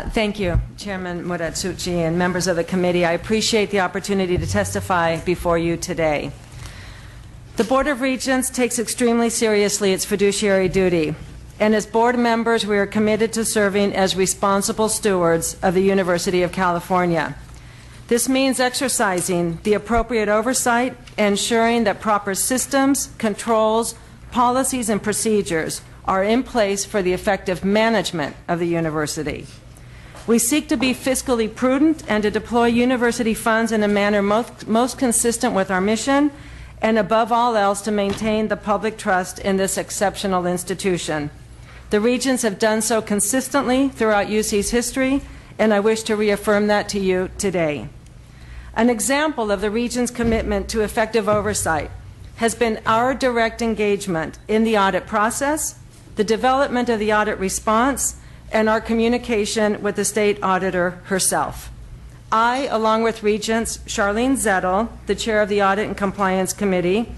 Thank you, Chairman Muratsuchi and members of the committee. I appreciate the opportunity to testify before you today. The Board of Regents takes extremely seriously its fiduciary duty, and as board members, we are committed to serving as responsible stewards of the University of California. This means exercising the appropriate oversight, ensuring that proper systems, controls, policies, and procedures are in place for the effective management of the university. We seek to be fiscally prudent and to deploy university funds in a manner most consistent with our mission, and above all else to maintain the public trust in this exceptional institution. The Regents have done so consistently throughout UC's history, and I wish to reaffirm that to you today. An example of the Regents' commitment to effective oversight has been our direct engagement in the audit process, the development of the audit response, and our communication with the State Auditor herself. I, along with Regents Charlene Zettel, the Chair of the Audit and Compliance Committee,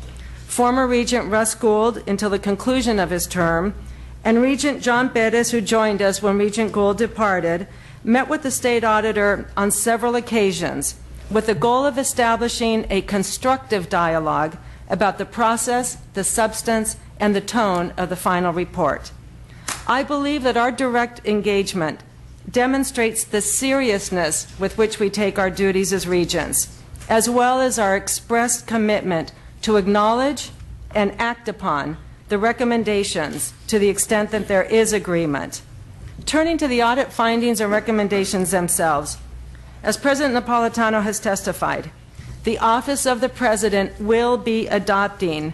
former Regent Russ Gould until the conclusion of his term, and Regent John Bettis, who joined us when Regent Gould departed, met with the State Auditor on several occasions with the goal of establishing a constructive dialogue about the process, the substance, and the tone of the final report. I believe that our direct engagement demonstrates the seriousness with which we take our duties as Regents, as well as our expressed commitment to acknowledge and act upon the recommendations to the extent that there is agreement. Turning to the audit findings and recommendations themselves, as President Napolitano has testified, the Office of the President will be adopting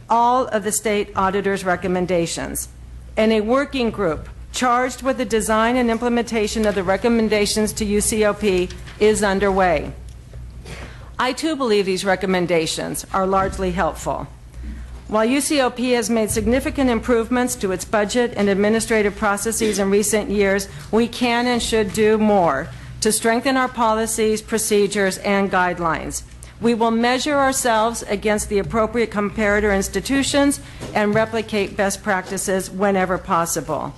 all of the State Auditor's recommendations, and a working group charged with the design and implementation of the recommendations to UCOP is underway. I too believe these recommendations are largely helpful. While UCOP has made significant improvements to its budget and administrative processes in recent years, we can and should do more to strengthen our policies, procedures, and guidelines. We will measure ourselves against the appropriate comparator institutions and replicate best practices whenever possible.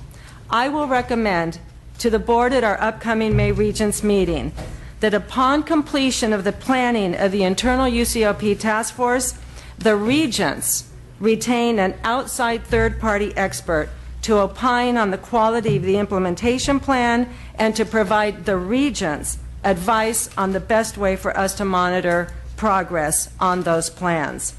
I will recommend to the Board at our upcoming May Regents meeting that upon completion of the planning of the internal UCOP task force, the Regents retain an outside third-party expert to opine on the quality of the implementation plan and to provide the Regents advice on the best way for us to monitor progress on those plans.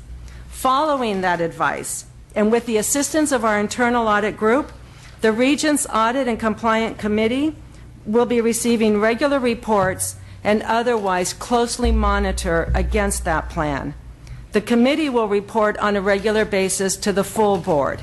Following that advice, and with the assistance of our internal audit group, the Regents Audit and Compliance Committee will be receiving regular reports and otherwise closely monitor against that plan. The committee will report on a regular basis to the full board.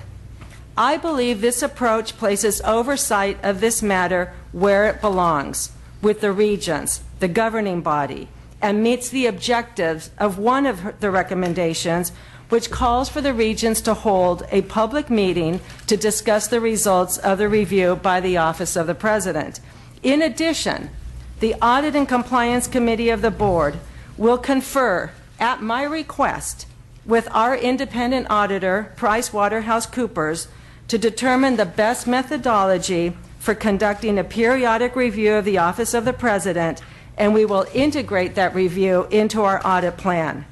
I believe this approach places oversight of this matter where it belongs, with the Regents, the governing body, and meets the objectives of one of the recommendations, which calls for the Regents to hold a public meeting to discuss the results of the review by the Office of the President. In addition, the Audit and Compliance Committee of the Board will confer, at my request, with our independent auditor, PricewaterhouseCoopers, to determine the best methodology for conducting a periodic review of the Office of the President, and we will integrate that review into our audit plan.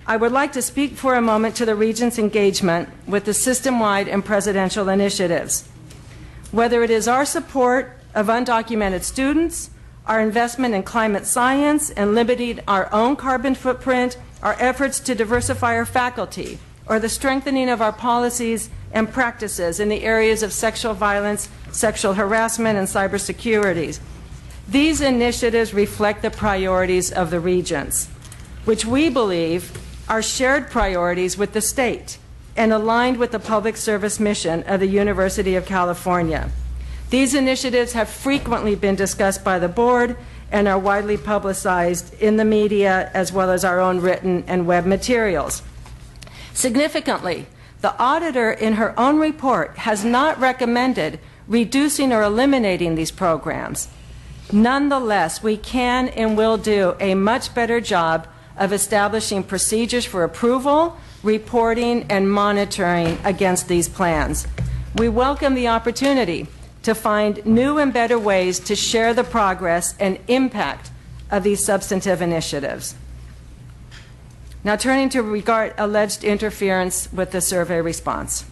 I would like to speak for a moment to the Regents' engagement with the system-wide and presidential initiatives. Whether it is our support of undocumented students, our investment in climate science and limiting our own carbon footprint, our efforts to diversify our faculty, or the strengthening of our policies and practices in the areas of sexual violence, sexual harassment, and cybersecurity. These initiatives reflect the priorities of the Regents, which we believe are shared priorities with the state and aligned with the public service mission of the University of California. These initiatives have frequently been discussed by the board and are widely publicized in the media as well as our own written and web materials. Significantly, the auditor in her own report has not recommended reducing or eliminating these programs. Nonetheless, we can and will do a much better job of establishing procedures for approval, reporting, and monitoring against these plans. We welcome the opportunity to find new and better ways to share the progress and impact of these substantive initiatives. Now turning to regard alleged interference with the survey response.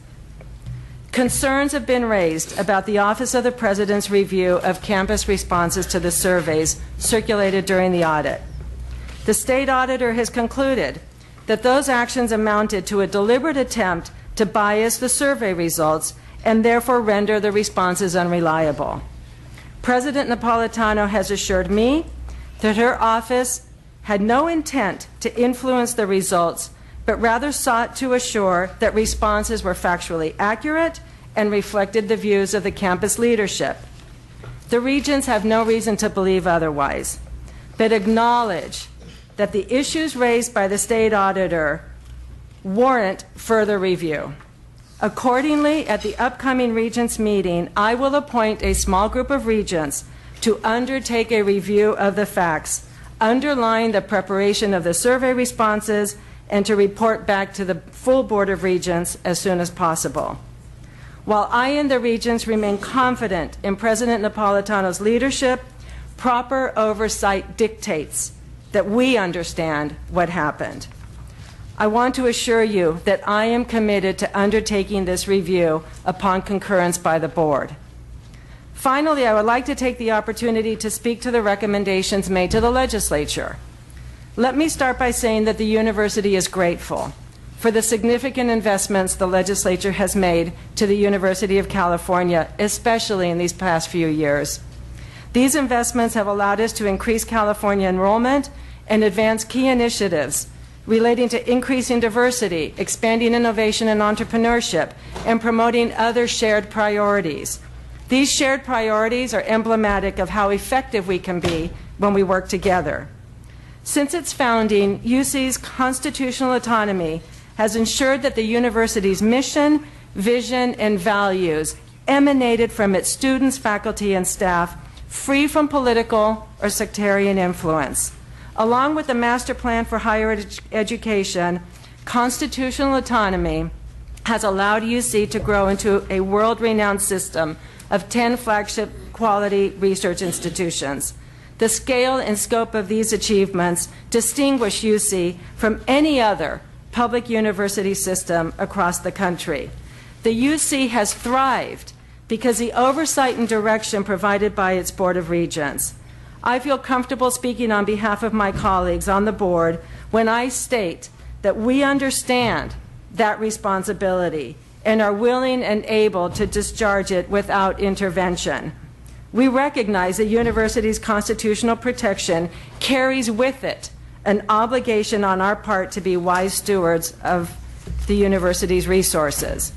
Concerns have been raised about the Office of the President's review of campus responses to the surveys circulated during the audit. The State Auditor has concluded that those actions amounted to a deliberate attempt to bias the survey results and therefore render the responses unreliable. President Napolitano has assured me that her office had no intent to influence the results, but rather sought to assure that responses were factually accurate and reflected the views of the campus leadership. The Regents have no reason to believe otherwise, but acknowledge that the issues raised by the State Auditor warrant further review. Accordingly, at the upcoming Regents meeting, I will appoint a small group of Regents to undertake a review of the facts underlying the preparation of the survey responses and to report back to the full Board of Regents as soon as possible. While I and the Regents remain confident in President Napolitano's leadership, proper oversight dictates that we understand what happened. I want to assure you that I am committed to undertaking this review upon concurrence by the Board. Finally, I would like to take the opportunity to speak to the recommendations made to the legislature. Let me start by saying that the university is grateful for the significant investments the legislature has made to the University of California, especially in these past few years. These investments have allowed us to increase California enrollment and advance key initiatives relating to increasing diversity, expanding innovation and entrepreneurship, and promoting other shared priorities. These shared priorities are emblematic of how effective we can be when we work together. Since its founding, UC's constitutional autonomy has ensured that the university's mission, vision, and values emanated from its students, faculty, and staff, free from political or sectarian influence. Along with the Master Plan for Higher Education, constitutional autonomy has allowed UC to grow into a world-renowned system of 10 flagship quality research institutions. The scale and scope of these achievements distinguish UC from any other public university system across the country. The UC has thrived because the oversight and direction provided by its Board of Regents. I feel comfortable speaking on behalf of my colleagues on the board when I state that we understand that responsibility and are willing and able to discharge it without intervention. We recognize the university's constitutional protection carries with it an obligation on our part to be wise stewards of the university's resources.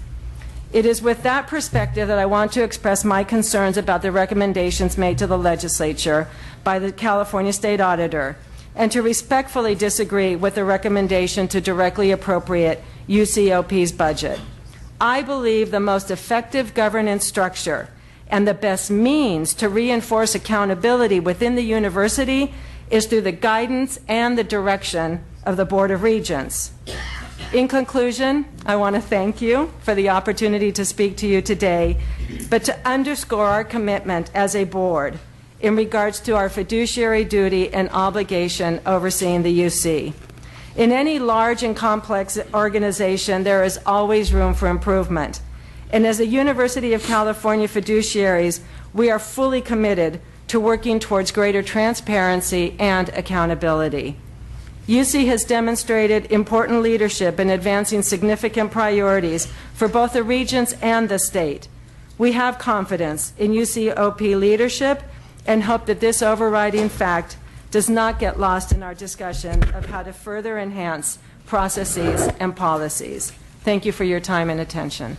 It is with that perspective that I want to express my concerns about the recommendations made to the legislature by the California State Auditor, and to respectfully disagree with the recommendation to directly appropriate UCOP's budget. I believe the most effective governance structure and the best means to reinforce accountability within the university is through the guidance and the direction of the Board of Regents. In conclusion, I want to thank you for the opportunity to speak to you today, but to underscore our commitment as a board in regards to our fiduciary duty and obligation overseeing the UC. In any large and complex organization, there is always room for improvement. And as the University of California fiduciaries, we are fully committed to working towards greater transparency and accountability. UC has demonstrated important leadership in advancing significant priorities for both the Regents and the state. We have confidence in UCOP leadership and hope that this overriding fact does not get lost in our discussion of how to further enhance processes and policies. Thank you for your time and attention.